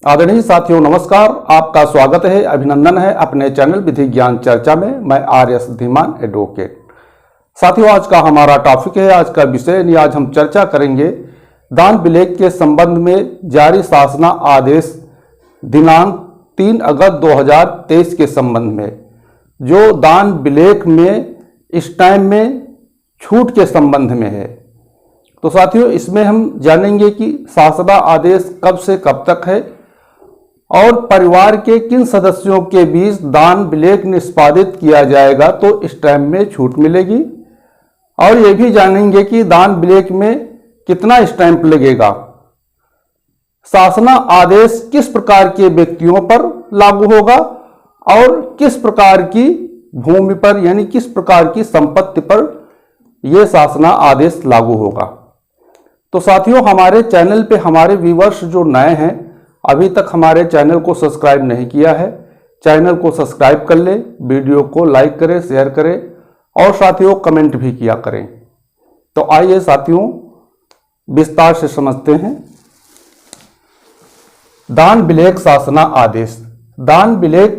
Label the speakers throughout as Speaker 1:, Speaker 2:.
Speaker 1: आदरणीय साथियों नमस्कार, आपका स्वागत है, अभिनंदन है अपने चैनल विधि ज्ञान चर्चा में। मैं आर्यस धीमान एडवोकेट। साथियों, आज का हमारा टॉपिक है, आज का विषय यानी आज हम चर्चा करेंगे दान विलेख के संबंध में जारी शासना आदेश दिनांक 3 अगस्त 2023 के संबंध में, जो दान विलेख में स्टैम्प में छूट के संबंध में है। तो साथियों, इसमें हम जानेंगे कि शासना आदेश कब से कब तक है और परिवार के किन सदस्यों के बीच दान विलेख निष्पादित किया जाएगा तो स्टैम्प में छूट मिलेगी, और ये भी जानेंगे कि दान विलेख में कितना स्टैम्प लगेगा। शासना आदेश किस प्रकार के व्यक्तियों पर लागू होगा और किस प्रकार की भूमि पर यानी किस प्रकार की संपत्ति पर यह शासना आदेश लागू होगा। तो साथियों, हमारे चैनल पे हमारे व्यूअर्स जो नए हैं, अभी तक हमारे चैनल को सब्सक्राइब नहीं किया है, चैनल को सब्सक्राइब कर ले, वीडियो को लाइक करें, शेयर करें और साथियों कमेंट भी किया करें। तो आइए साथियों विस्तार से समझते हैं दान विलेख शासना आदेश। दान विलेख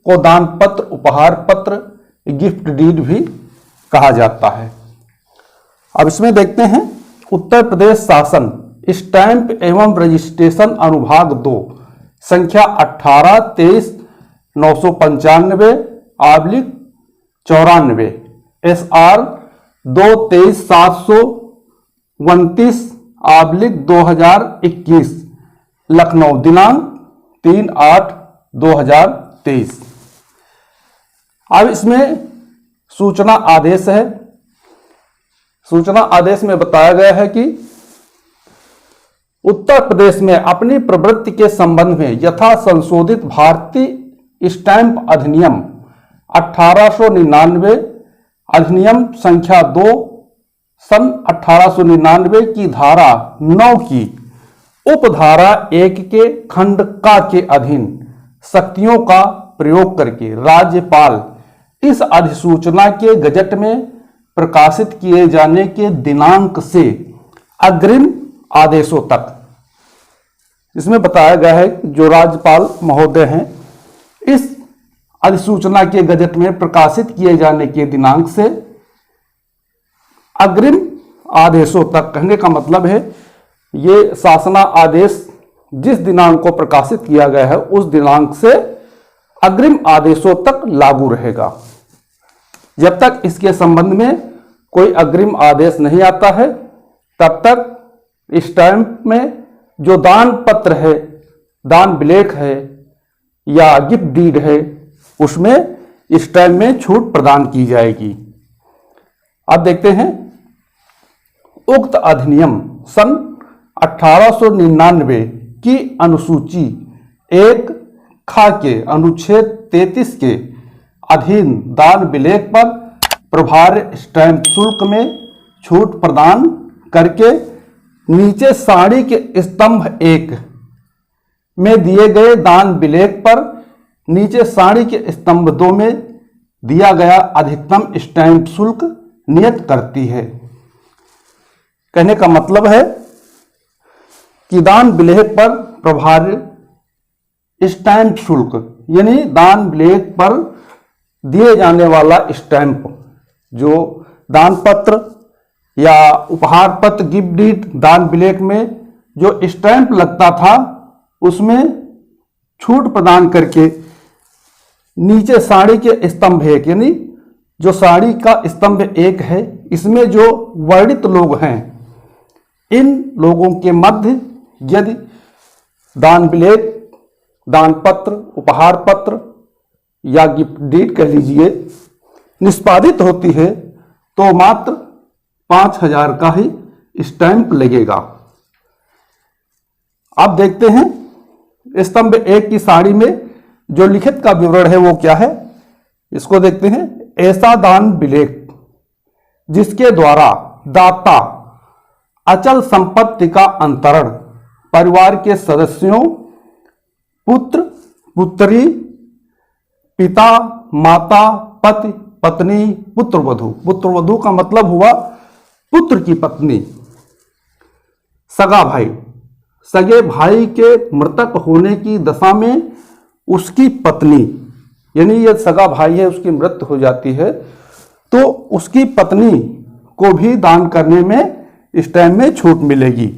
Speaker 1: को दान पत्र, उपहार पत्र, गिफ्ट डीड भी कहा जाता है। अब इसमें देखते हैं उत्तर प्रदेश शासन स्टैंप एवं रजिस्ट्रेशन अनुभाग 2 संख्या 18-23-995/94 SR 2-23-729/2021 लखनऊ दिनांक 3/8/2023। अब इसमें सूचना आदेश है। सूचना आदेश में बताया गया है कि उत्तर प्रदेश में अपनी प्रवृत्ति के संबंध में यथा संशोधित भारतीय स्टैंप अधिनियम 1899 अधिनियम संख्या 2 सन 1899 की धारा 9 की उपधारा 1 के खंड का के अधीन शक्तियों का प्रयोग करके राज्यपाल इस अधिसूचना के गजट में प्रकाशित किए जाने के दिनांक से अग्रिम आदेशों तक, इसमें बताया गया है जो राज्यपाल महोदय हैं, इस अधिसूचना के गजट में प्रकाशित किए जाने के दिनांक से अग्रिम आदेशों तक, कहने का मतलब है ये शासना आदेश जिस दिनांक को प्रकाशित किया गया है उस दिनांक से अग्रिम आदेशों तक लागू रहेगा। जब तक इसके संबंध में कोई अग्रिम आदेश नहीं आता है तब तक स्टैंप में जो दान पत्र है, दान विलेख है या गिफ्ट डीड है, उसमें स्टैंप में छूट प्रदान की जाएगी। अब देखते हैं उक्त अधिनियम सन 1899 की अनुसूची 1 खा के अनुच्छेद 33 के अधीन दान विलेख पर प्रभार्य स्टैंप शुल्क में छूट प्रदान करके नीचे साड़ी के स्तंभ 1 में दिए गए दान विलेख पर नीचे साड़ी के स्तंभ 2 में दिया गया अधिकतम स्टैंप शुल्क नियत करती है। कहने का मतलब है कि दान विलेख पर प्रभार्य स्टैंप शुल्क यानी दान विलेख पर दिए जाने वाला स्टैंप, जो दान पत्र या उपहार पत्र, गिफ्ट डीड, दान विलेख में जो स्टैंप लगता था उसमें छूट प्रदान करके नीचे साड़ी के स्तंभ 1 यानी जो साड़ी का स्तंभ 1 है, इसमें जो वर्णित लोग हैं, इन लोगों के मध्य यदि दान विलेख, दान पत्र, उपहार पत्र या गिफ्ट डीड कह लीजिए निष्पादित होती है तो मात्र 5000 का ही स्टैंप लगेगा। अब देखते हैं स्तंभ 1 की साड़ी में जो लिखित का विवरण है वो क्या है, इसको देखते हैं। ऐसा दान विलेख जिसके द्वारा दाता अचल संपत्ति का अंतरण परिवार के सदस्यों, पुत्र पुत्री, पिता माता, पति पत्नी, पुत्रवधू, पुत्रवधू का मतलब हुआ पुत्र की पत्नी, सगा भाई, सगे भाई के मृतक होने की दशा में उसकी पत्नी, यानी ये सगा भाई है, उसकी मृत्यु हो जाती है तो उसकी पत्नी को भी दान करने में इस टाइम में छूट मिलेगी।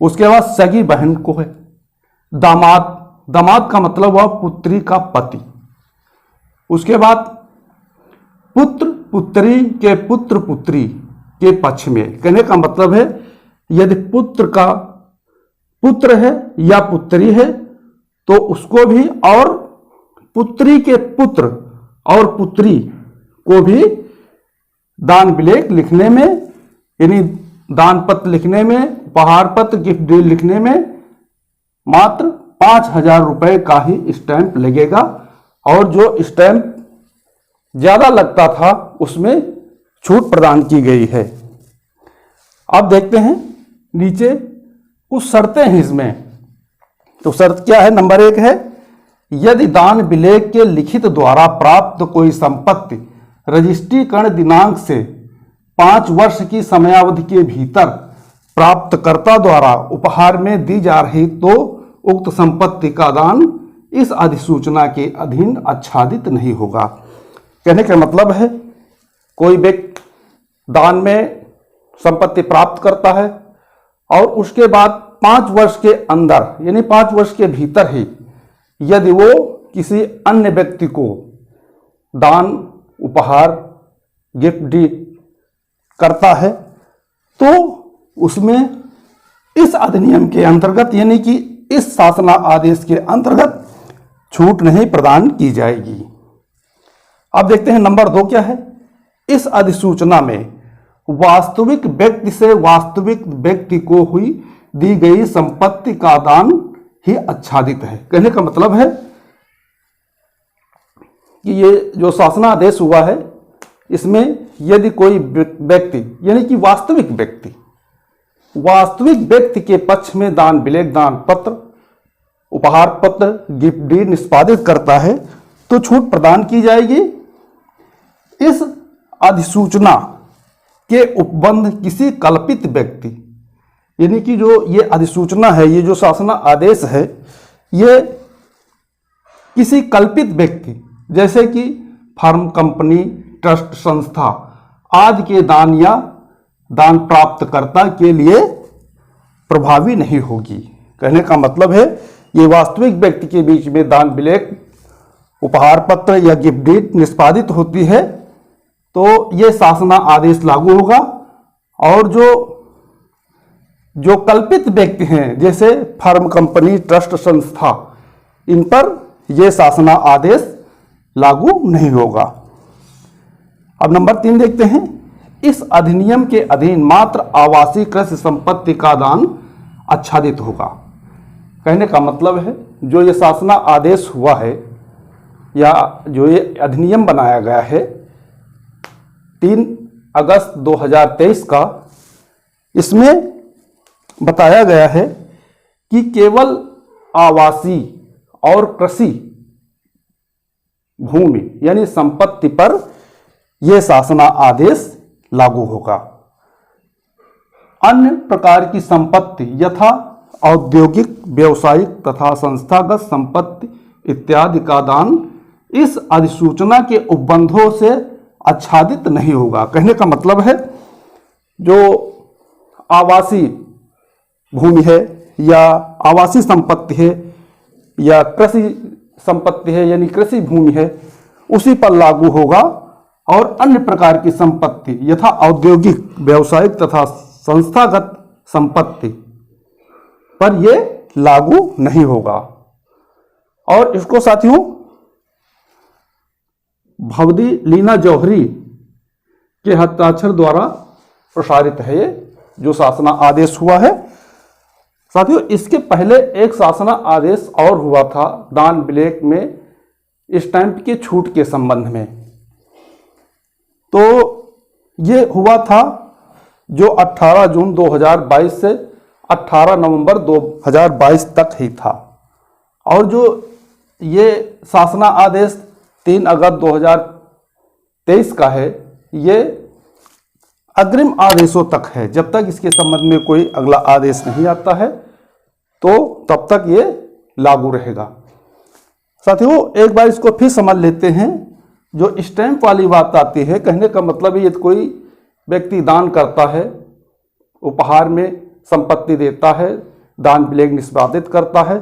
Speaker 1: उसके बाद सगी बहन को है। दामाद, दामाद का मतलब हुआ पुत्री का पति। उसके बाद पुत्र पुत्री के पुत्र पुत्री के पक्ष में, कहने का मतलब है यदि पुत्र का पुत्र है या पुत्री है तो उसको भी, और पुत्री के पुत्र और पुत्री को भी दान विलेख लिखने में, यानी दान पत्र लिखने में, उपहार पत्र गिफ्ट डीड लिखने में मात्र 5,000 रुपए का ही स्टैंप लगेगा। और जो स्टैंप ज्यादा लगता था उसमें छूट प्रदान की गई है। अब देखते हैं नीचे कुछ शर्तें हैं इसमें। तो शर्त क्या है? नंबर 1 है, यदि दान विलेख के लिखित द्वारा प्राप्त कोई संपत्ति रजिस्ट्रीकरण दिनांक से 5 वर्ष की समयावधि के भीतर प्राप्तकर्ता द्वारा उपहार में दी जा रही तो उक्त संपत्ति का दान इस अधिसूचना के अधीन आच्छादित नहीं होगा। कहने का मतलब है कोई व्यक्ति दान में संपत्ति प्राप्त करता है और उसके बाद 5 वर्ष के अंदर, यानी 5 वर्ष के भीतर ही यदि वो किसी अन्य व्यक्ति को दान, उपहार, गिफ्ट डीड करता है तो उसमें इस अधिनियम के अंतर्गत, यानी कि इस शासना आदेश के अंतर्गत छूट नहीं प्रदान की जाएगी। अब देखते हैं नंबर 2 क्या है। इस अधिसूचना में वास्तविक व्यक्ति से वास्तविक व्यक्ति को हुई दी गई संपत्ति का दान ही आच्छादित है। कहने का मतलब है कि ये जो शासनादेश हुआ है इसमें यदि कोई व्यक्ति, यानी कि वास्तविक व्यक्ति के पक्ष में दान विलेख, दान पत्र, उपहार पत्र, गिफ्ट डीड निष्पादित करता है तो छूट प्रदान की जाएगी। इस अधिसूचना के उपबंध किसी कल्पित व्यक्ति, यानी कि जो ये अधिसूचना है, ये जो शासना आदेश है, ये किसी कल्पित व्यक्ति जैसे कि फर्म, कंपनी, ट्रस्ट, संस्था आदि के दान या दान प्राप्तकर्ता के लिए प्रभावी नहीं होगी। कहने का मतलब है ये वास्तविक व्यक्ति के बीच में दान विलेख, उपहार पत्र या गिफ्ट डीड निष्पादित होती है तो ये शासना आदेश लागू होगा। और जो कल्पित व्यक्ति हैं जैसे फर्म, कंपनी, ट्रस्ट, संस्था, इन पर यह शासना आदेश लागू नहीं होगा। अब नंबर 3 देखते हैं। इस अधिनियम के अधीन मात्र आवासीय कृषि संपत्ति का दान आच्छादित होगा। कहने का मतलब है जो ये शासना आदेश हुआ है या जो ये अधिनियम बनाया गया है 3 अगस्त 2023 का, इसमें बताया गया है कि केवल आवासीय और कृषि भूमि यानी संपत्ति पर यह शासना आदेश लागू होगा। अन्य प्रकार की संपत्ति यथा औद्योगिक, व्यावसायिक तथा संस्थागत संपत्ति इत्यादि का दान इस अधिसूचना के उपबंधों से आच्छादित नहीं होगा। कहने का मतलब है जो आवासीय भूमि है या आवासीय संपत्ति है या कृषि संपत्ति है यानी कृषि भूमि है उसी पर लागू होगा, और अन्य प्रकार की संपत्ति यथा औद्योगिक, व्यावसायिक तथा संस्थागत संपत्ति पर यह लागू नहीं होगा। और इसको साथियों भवदी लीना जौहरी के हस्ताक्षर द्वारा प्रसारित है ये जो शासना आदेश हुआ है। साथियों इसके पहले एक शासना आदेश और हुआ था दान विलेख में स्टैंप के छूट के संबंध में। तो ये हुआ था जो 18 जून 2022 से 18 नवंबर 2022 तक ही था, और जो ये शासना आदेश 3 अगस्त 2023 का है ये अग्रिम आदेशों तक है, जब तक इसके संबंध में कोई अगला आदेश नहीं आता है तो तब तक ये लागू रहेगा। साथियों, एक बार इसको फिर समझ लेते हैं। जो स्टैंप वाली बात आती है, कहने का मतलब ये कोई व्यक्ति दान करता है, उपहार में संपत्ति देता है, दान प्लेग निष्पादित करता है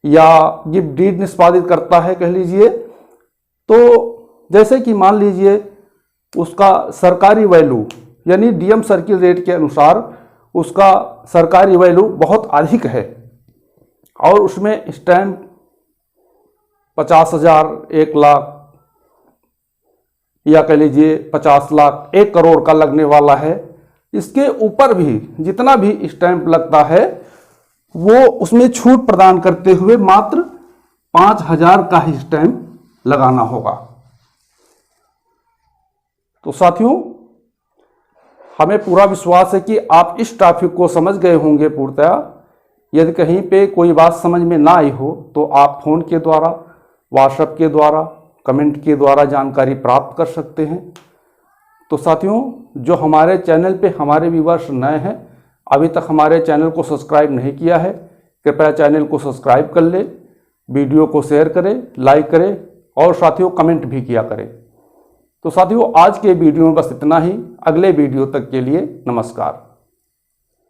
Speaker 1: या गिफ्ट डीड निष्पादित करता है कह लीजिए, तो जैसे कि मान लीजिए उसका सरकारी वैल्यू यानी डीएम सर्किल रेट के अनुसार उसका सरकारी वैल्यू बहुत अधिक है और उसमें स्टैंप 50,000, 1 लाख या कह लीजिए 50 लाख, 1 करोड़ का लगने वाला है। इसके ऊपर भी जितना भी स्टैंप लगता है वो उसमें छूट प्रदान करते हुए मात्र 5,000 का ही स्टैंप लगाना होगा। तो साथियों, हमें पूरा विश्वास है कि आप इस टॉपिक को समझ गए होंगे पूर्णतया। यदि कहीं पे कोई बात समझ में ना आई हो तो आप फोन के द्वारा, व्हाट्सएप के द्वारा, कमेंट के द्वारा जानकारी प्राप्त कर सकते हैं। तो साथियों, जो हमारे चैनल पे हमारे व्यूअर्स नए हैं, अभी तक हमारे चैनल को सब्सक्राइब नहीं किया है, कृपया चैनल को सब्सक्राइब कर ले, वीडियो को शेयर करें, लाइक करें और साथियों कमेंट भी किया करें। तो साथियों, आज के वीडियो में बस इतना ही। अगले वीडियो तक के लिए नमस्कार।